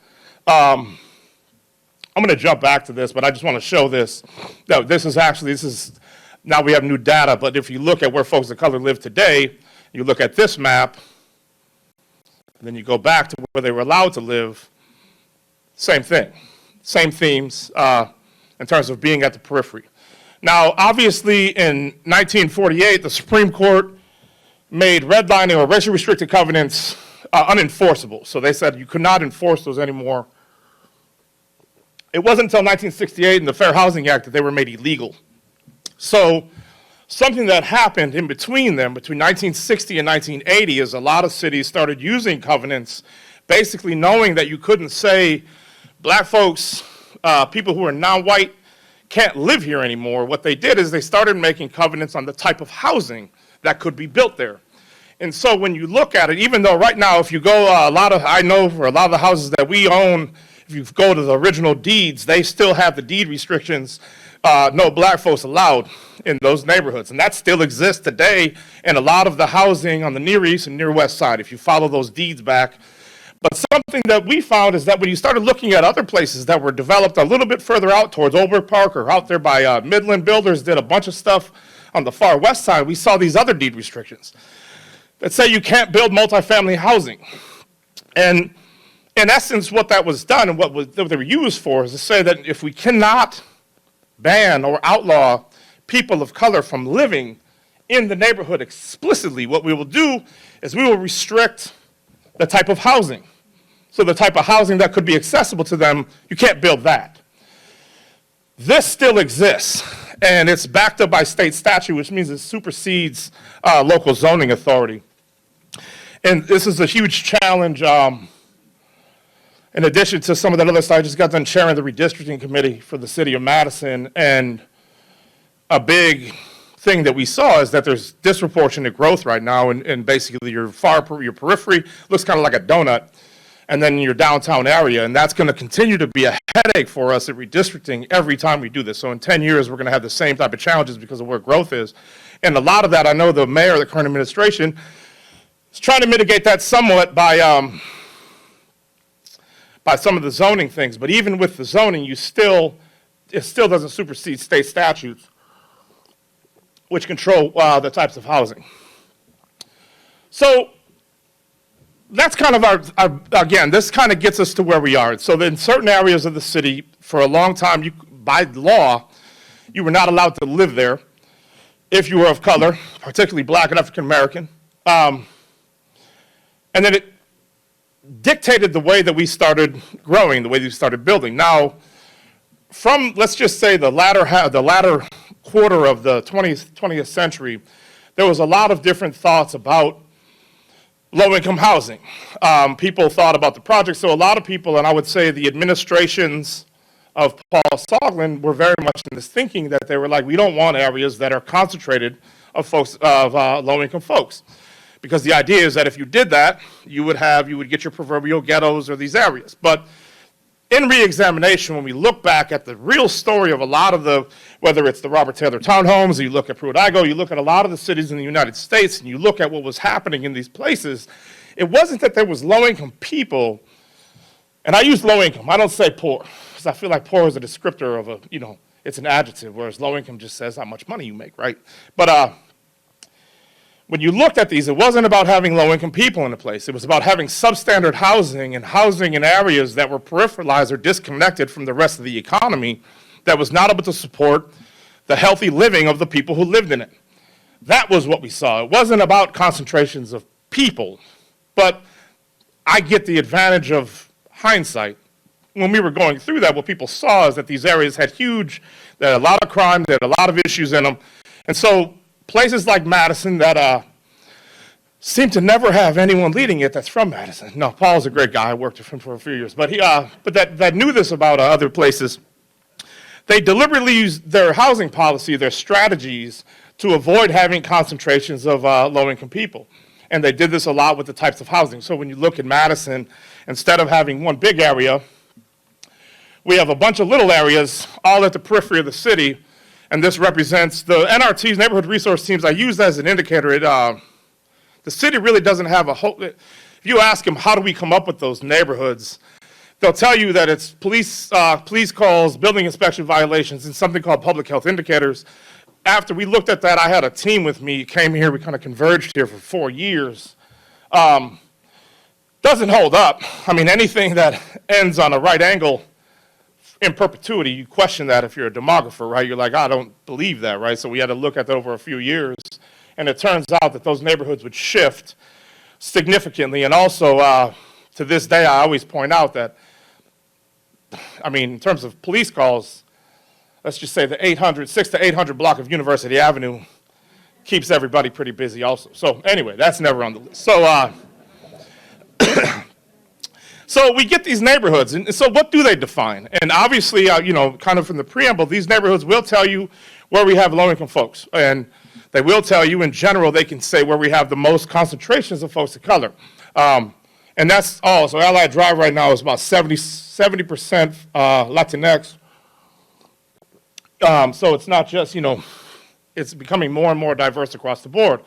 I'm going to jump back to this, but I just want to show this. No, this is, now we have new data, but if you look at where folks of color live today, you look at this map, and then you go back to where they were allowed to live, same thing, same themes in terms of being at the periphery. Now, obviously, in 1948, the Supreme Court made redlining or racially restricted covenants unenforceable. So they said you could not enforce those anymore. It wasn't until 1968 in the Fair Housing Act that they were made illegal. So Something that happened in between them, between 1960 and 1980, is a lot of cities started using covenants, basically knowing that you couldn't say black folks, people who are non-white, can't live here anymore. What they did is they started making covenants on the type of housing that could be built there. And so when you look at it, even though right now, if you go, I know for a lot of the houses that we own, if you go to the original deeds, they still have the deed restrictions, no black folks allowed in those neighborhoods. And that still exists today in a lot of the housing on the Near East and Near West Side, if you follow those deeds back. But something that we found is that when you started looking at other places that were developed a little bit further out towards Old Park or out there by Midland Builders did a bunch of stuff on the far west side, we saw these other deed restrictions that say you can't build multifamily housing. And in essence, what that was done and what they were used for is to say that if we cannot ban or outlaw people of color from living in the neighborhood explicitly, what we will do is we will restrict the type of housing. So the type of housing that could be accessible to them, you can't build that. This still exists, and it's backed up by state statute, which means it supersedes local zoning authority. And this is a huge challenge. In addition to some of that other stuff, I just got done chairing the redistricting committee for the city of Madison, and a big thing that we saw is that there's disproportionate growth right now, and basically your periphery looks kind of like a donut, and then your downtown area, and that's going to continue to be a headache for us at redistricting every time we do this. So in 10 years, we're going to have the same type of challenges because of where growth is. And a lot of that, I know the mayor, the current administration, is trying to mitigate that somewhat by some of the zoning things. But even with the zoning, it still doesn't supersede state statutes, which control the types of housing. So that's kind of again, this kind of gets us to where we are. So in certain areas of the city, for a long time, by law, you were not allowed to live there if you were of color, particularly black and African American. And then it dictated the way that we started growing, the way that we started building. Now, from, let's just say, the latter quarter of the 20th century, there was a lot of different thoughts about low-income housing. People thought about the project, so a lot of people, and I would say the administrations of Paul Soglin were very much in this thinking that they were like, we don't want areas that are concentrated of folks, of low-income folks. Because the idea is that if you did that, you would get your proverbial ghettos or these areas. But in re-examination, when we look back at the real story of a lot of whether it's the Robert Taylor townhomes, or you look at Pruitt-Igoe, you look at a lot of the cities in the United States, and you look at what was happening in these places, it wasn't that there was low-income people, and I use low-income, I don't say poor, because I feel like poor is a descriptor of it's an adjective, whereas low-income just says how much money you make, right? But when you looked at these, it wasn't about having low-income people in a place. It was about having substandard housing and housing in areas that were peripheralized or disconnected from the rest of the economy that was not able to support the healthy living of the people who lived in it. That was what we saw. It wasn't about concentrations of people, but I get the advantage of hindsight. When we were going through that, what people saw is that these areas had they had a lot of crime, they had a lot of issues in them, and so places like Madison that seem to never have anyone leading it that's from Madison. No, Paul's a great guy. I worked with him for a few years. But that knew this about other places. They deliberately used their housing policy, their strategies, to avoid having concentrations of low-income people. And they did this a lot with the types of housing. So when you look at Madison, instead of having one big area, we have a bunch of little areas all at the periphery of the city. And this represents the NRT's, neighborhood resource teams. I use that as an indicator. The city really doesn't have a whole, if you ask them, how do we come up with those neighborhoods? They'll tell you that it's police calls, building inspection violations, and something called public health indicators. After we looked at that, I had a team with me, came here, we kind of converged here for 4 years. Doesn't hold up. I mean, anything that ends on a right angle in perpetuity, you question that if you're a demographer, right? You're like, I don't believe that, right? So we had to look at that over a few years. And it turns out that those neighborhoods would shift significantly. And also, to this day, I always point out that, I mean, in terms of police calls, let's just say the 6 to 800 block of University Avenue keeps everybody pretty busy also. So anyway, that's never on the list. So, so we get these neighborhoods, and so what do they define? And obviously, kind of from the preamble, these neighborhoods will tell you where we have low-income folks, and they will tell you, in general, they can say where we have the most concentrations of folks of color. And that's all. So Allied Drive right now is about 70% Latinx. So it's not just, it's becoming more and more diverse across the board.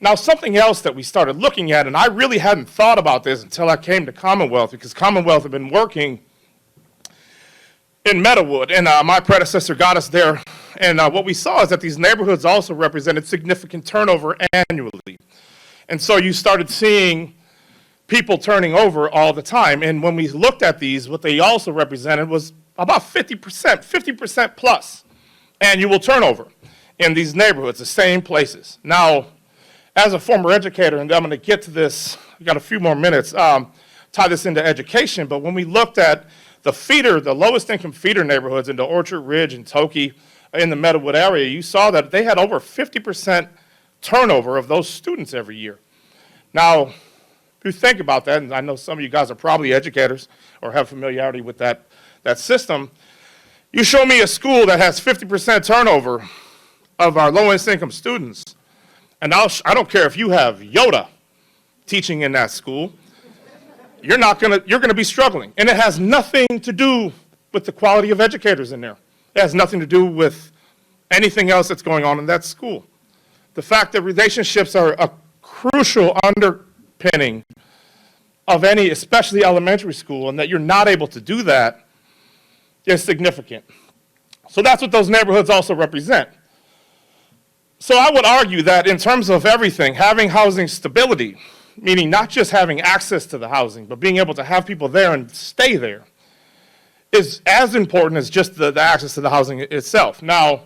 Now, something else that we started looking at, and I really hadn't thought about this until I came to Commonwealth, because Commonwealth had been working in Meadowood, and my predecessor got us there. And what we saw is that these neighborhoods also represented significant turnover annually. And so you started seeing people turning over all the time. And when we looked at these, what they also represented was about 50% plus annual turnover in these neighborhoods, the same places. Now, as a former educator, and I'm going to get to this, we've got a few more minutes, tie this into education, but when we looked at the lowest income feeder neighborhoods into Orchard Ridge and Toki in the Meadowood area, you saw that they had over 50% turnover of those students every year. Now, if you think about that, and I know some of you guys are probably educators or have familiarity with that system, you show me a school that has 50% turnover of our lowest income students, and I don't care if you have Yoda teaching in that school, you're gonna be struggling. And it has nothing to do with the quality of educators in there. It has nothing to do with anything else that's going on in that school. The fact that relationships are a crucial underpinning of any, especially elementary school, and that you're not able to do that is significant. So that's what those neighborhoods also represent. So I would argue that in terms of everything, having housing stability, meaning not just having access to the housing, but being able to have people there and stay there, is as important as just the access to the housing itself. Now,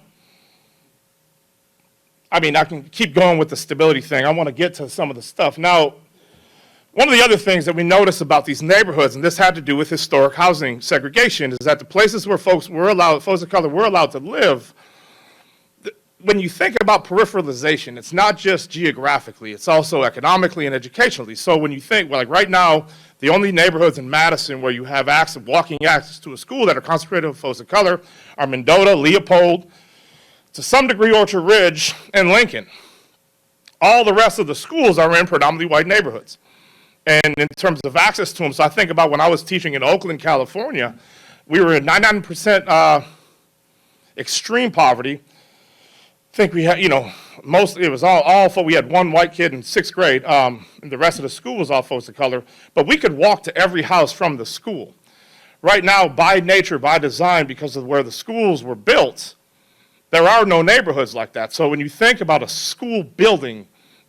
I mean, I can keep going with the stability thing. I want to get to some of the stuff. Now, one of the other things that we notice about these neighborhoods, and this had to do with historic housing segregation, is that the places where folks of color were allowed to live, when you think about peripheralization, it's not just geographically, it's also economically and educationally. So when you think, well, like right now, the only neighborhoods in Madison where you have walking access to a school that are concentrated with folks of color are Mendota, Leopold, to some degree Orchard Ridge, and Lincoln. All the rest of the schools are in predominantly white neighborhoods. And in terms of access to them, so I think about when I was teaching in Oakland, California, we were at 99% extreme poverty. I think we had, mostly it was all we had one white kid in 6th grade, and the rest of the school was all folks of color, but we could walk to every house from the school. Right now, by nature, by design, because of where the schools were built, there are no neighborhoods like that. So when you think about a school building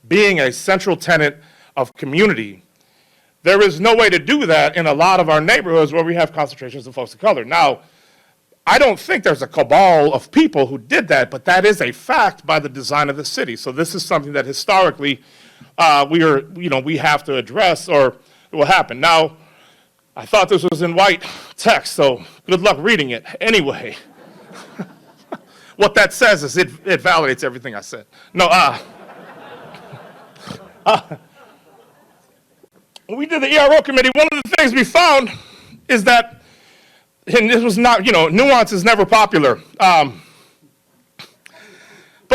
being a central tenet of community, there is no way to do that in a lot of our neighborhoods where we have concentrations of folks of color. Now, I don't think there's a cabal of people who did that, but that is a fact by the design of the city. So this is something that historically we have to address, or it will happen. Now, I thought this was in white text, so good luck reading it. Anyway, what that says is it validates everything I said. No, when we did the ERO committee, one of the things we found is that, and this was not, nuance is never popular. But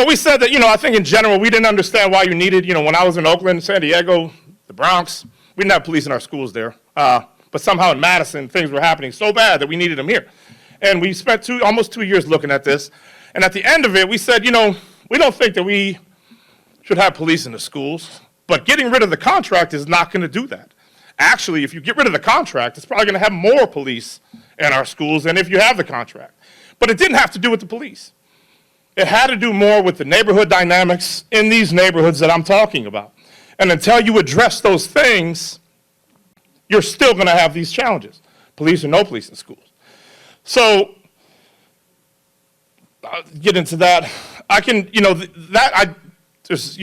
we said that, I think in general, we didn't understand why you needed, when I was in Oakland, San Diego, the Bronx, we didn't have police in our schools there. But somehow in Madison, things were happening so bad that we needed them here. And we spent almost 2 years looking at this. And at the end of it, we said, we don't think that we should have police in the schools, but getting rid of the contract is not going to do that. Actually, if you get rid of the contract, it's probably going to have more police in our schools than if you have the contract. But it didn't have to do with the police. It had to do more with the neighborhood dynamics in these neighborhoods that I'm talking about. And until you address those things, you're still going to have these challenges, police or no police in schools. So I'll get into that. I can,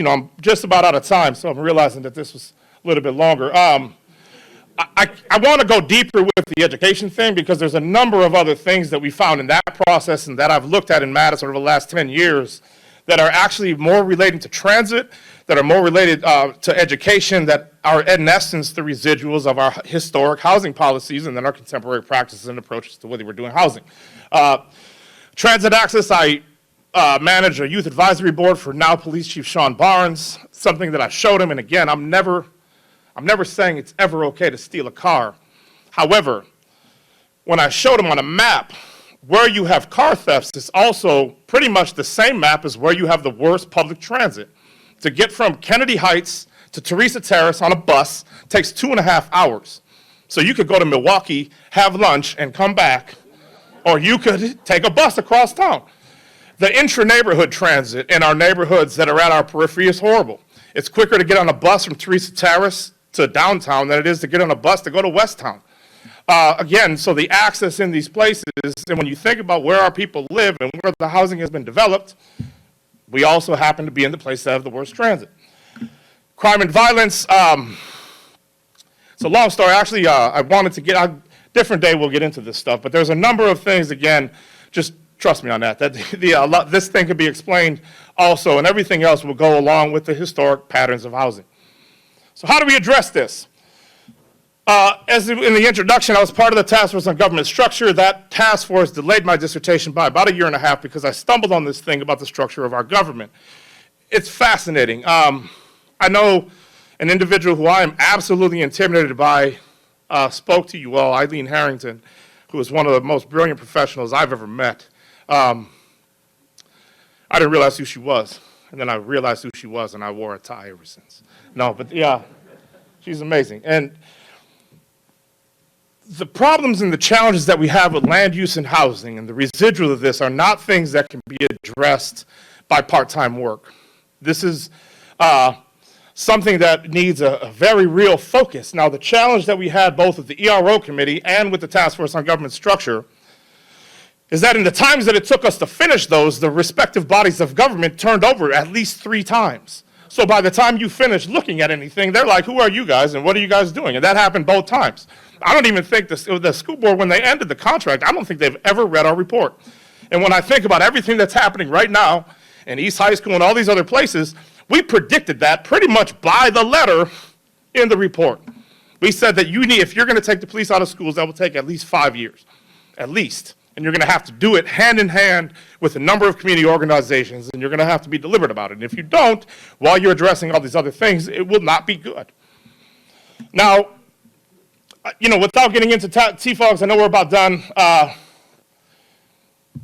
I'm just about out of time, so I'm realizing that this was a little bit longer. I want to go deeper with the education thing because there's a number of other things that we found in that process and that I've looked at in Madison over the last 10 years that are actually more relating to transit, that are more related to education, that are in essence the residuals of our historic housing policies and then our contemporary practices and approaches to whether we're doing housing. Transit access, I manage a youth advisory board for now Police Chief Sean Barnes, something that I showed him, and again, I'm never saying it's ever okay to steal a car. However, when I showed him on a map, where you have car thefts is also pretty much the same map as where you have the worst public transit. To get from Kennedy Heights to Teresa Terrace on a bus takes 2.5 hours. So you could go to Milwaukee, have lunch, and come back, or you could take a bus across town. The intra-neighborhood transit in our neighborhoods that are at our periphery is horrible. It's quicker to get on a bus from Teresa Terrace to downtown than it is to get on a bus to go to Westtown. Again, so the access in these places, and when you think about where our people live and where the housing has been developed, we also happen to be in the place that have the worst transit. Crime and violence, it's a long story. Actually, I wanted to get, different day we'll get into this stuff, but there's a number of things, again, just trust me on that, this thing can be explained also, and everything else will go along with the historic patterns of housing. So how do we address this? As in the introduction, I was part of the task force on government structure. That task force delayed my dissertation by about 1.5 years because I stumbled on this thing about the structure of our government. It's fascinating. I know an individual who I am absolutely intimidated by spoke to you all, Eileen Harrington, who is one of the most brilliant professionals I've ever met. I didn't realize who she was, and then I realized who she was, and I wore a tie ever since. No, but yeah, she's amazing. And the problems and the challenges that we have with land use and housing and the residual of this are not things that can be addressed by part-time work. This is something that needs a very real focus. Now, the challenge that we had both with the ERO committee and with the task force on government structure is that in the times that it took us to finish those, the respective bodies of government turned over at least 3 times. So by the time you finish looking at anything, they're like, who are you guys and what are you guys doing? And that happened both times. I don't even think the school board, when they ended the contract, I don't think they've ever read our report. And when I think about everything that's happening right now in East High School and all these other places, we predicted that pretty much by the letter in the report. We said that if you're going to take the police out of schools, that will take at least 5 years, at least. And you're going to have to do it hand in hand with a number of community organizations, and you're going to have to be deliberate about it. And if you don't, while you're addressing all these other things, it will not be good. Now, without getting into TFOGs, I know we're about done.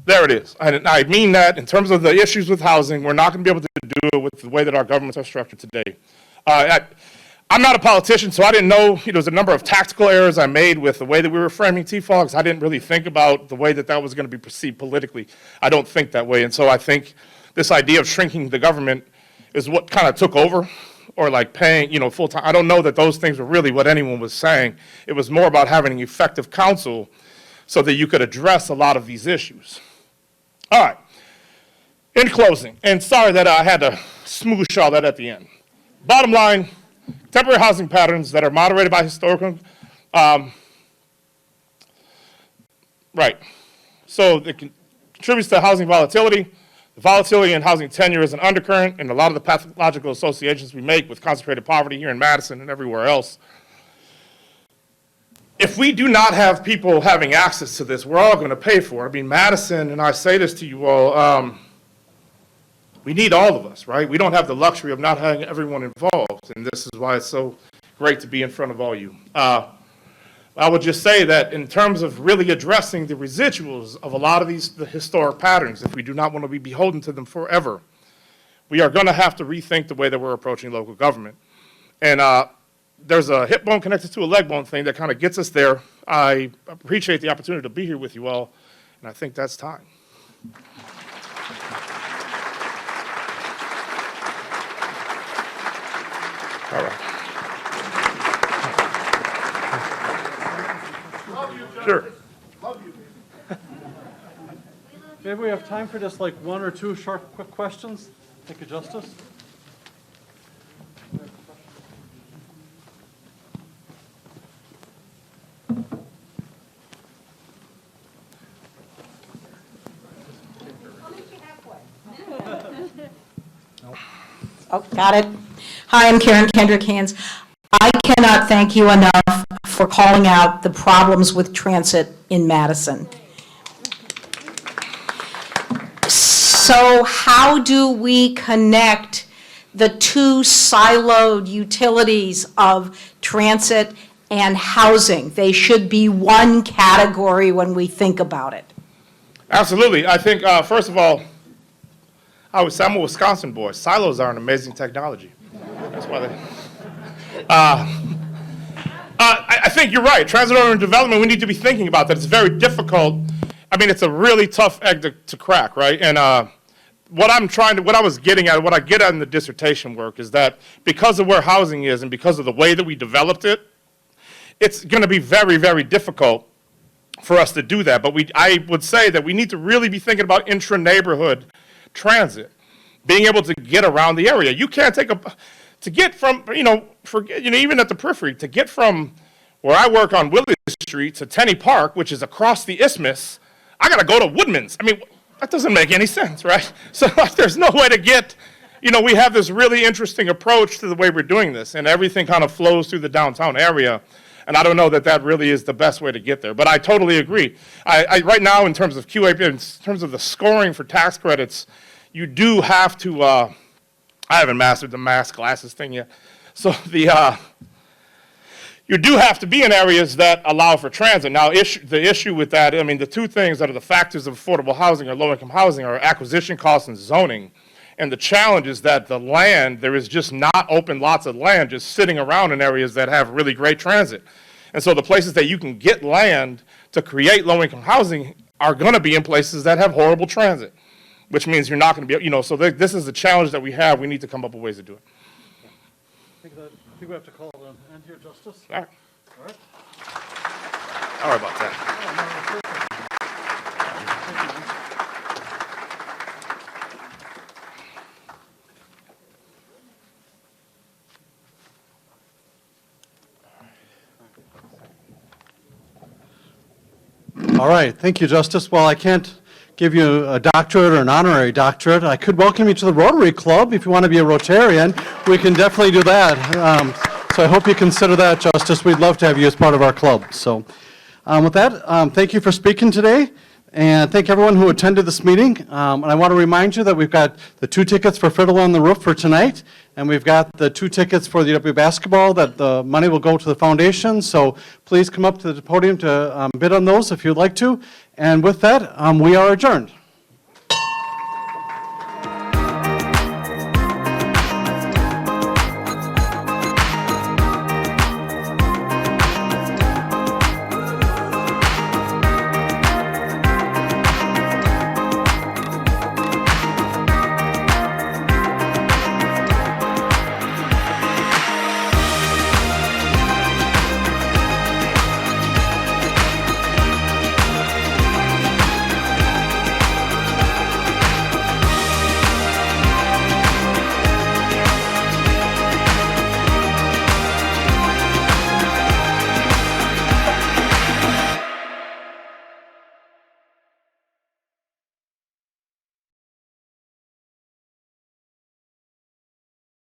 There it is. I mean that in terms of the issues with housing, we're not going to be able to do it with the way that our governments are structured today. I'm not a politician, so I didn't know, there's a number of tactical errors I made with the way that we were framing TFOGs. I didn't really think about the way that that was going to be perceived politically. I don't think that way, and so I think this idea of shrinking the government is what kind of took over, or like paying, full-time. I don't know that those things were really what anyone was saying. It was more about having an effective counsel so that you could address a lot of these issues. All right, in closing, and sorry that I had to smoosh all that at the end. Bottom line, temporary housing patterns that are moderated by historical, right. So it contributes to housing volatility. The volatility in housing tenure is an undercurrent in a lot of the pathological associations we make with concentrated poverty here in Madison and everywhere else. If we do not have people having access to this, we're all going to pay for it. I mean, Madison, and I say this to you all, we need all of us, right? We don't have the luxury of not having everyone involved, and this is why it's so great to be in front of all you. I would just say that in terms of really addressing the residuals of a lot of the historic patterns, if we do not want to be beholden to them forever, we are going to have to rethink the way that we're approaching local government. And there's a hip bone connected to a leg bone thing that kind of gets us there. I appreciate the opportunity to be here with you all, and I think that's time. All right. Sure. Maybe we have time for just like 1 or 2 short, quick questions. Thank you, Justice. Oh, got it. Hi, I'm Karen Kendrick Hands. I cannot thank you enough for calling out the problems with transit in Madison. So how do we connect the two siloed utilities of transit and housing? They should be one category when we think about it. Absolutely. I think, first of all, I'm a Wisconsin boy. Silos are an amazing technology. That's why they. I think you're right. Transit urban development, we need to be thinking about that. It's very difficult. I mean, it's a really tough egg to crack, right? And what I was getting at, what I get at in the dissertation work is that because of where housing is and because of the way that we developed it, it's going to be very, very difficult for us to do that. But I would say that we need to really be thinking about intra-neighborhood transit, being able to get around the area. You can't to get from, even at the periphery, to get from where I work on Willie Street to Tenney Park, which is across the isthmus, I got to go to Woodman's. I mean, that doesn't make any sense, right? So there's no way to get, we have this really interesting approach to the way we're doing this, and everything kind of flows through the downtown area. And I don't know that that really is the best way to get there. But I totally agree. Right now, in terms of QAP, in terms of the scoring for tax credits, you do have to, I haven't mastered the math classes thing yet. So you do have to be in areas that allow for transit. Now, the issue with that, I mean, the two things that are the factors of affordable housing or low-income housing are acquisition costs and zoning. And the challenge is that the land, there is just not open lots of land just sitting around in areas that have really great transit. And so the places that you can get land to create low-income housing are going to be in places that have horrible transit, which means you're not going to be, so this is the challenge that we have. We need to come up with ways to do it. I think we have to call it an end here, Justice. All right. All right. Sorry about that. All right, thank you, Justice. Well, I can't give you a doctorate or an honorary doctorate. I could welcome you to the Rotary Club if you want to be a Rotarian. We can definitely do that. So I hope you consider that, Justice. We'd love to have you as part of our club. So with that, thank you for speaking today. And thank everyone who attended this meeting. And I want to remind you that we've got the 2 tickets for Fiddle on the Roof for tonight. And we've got the 2 tickets for the UW basketball that the money will go to the foundation. So please come up to the podium to bid on those if you'd like to. And with that, we are adjourned.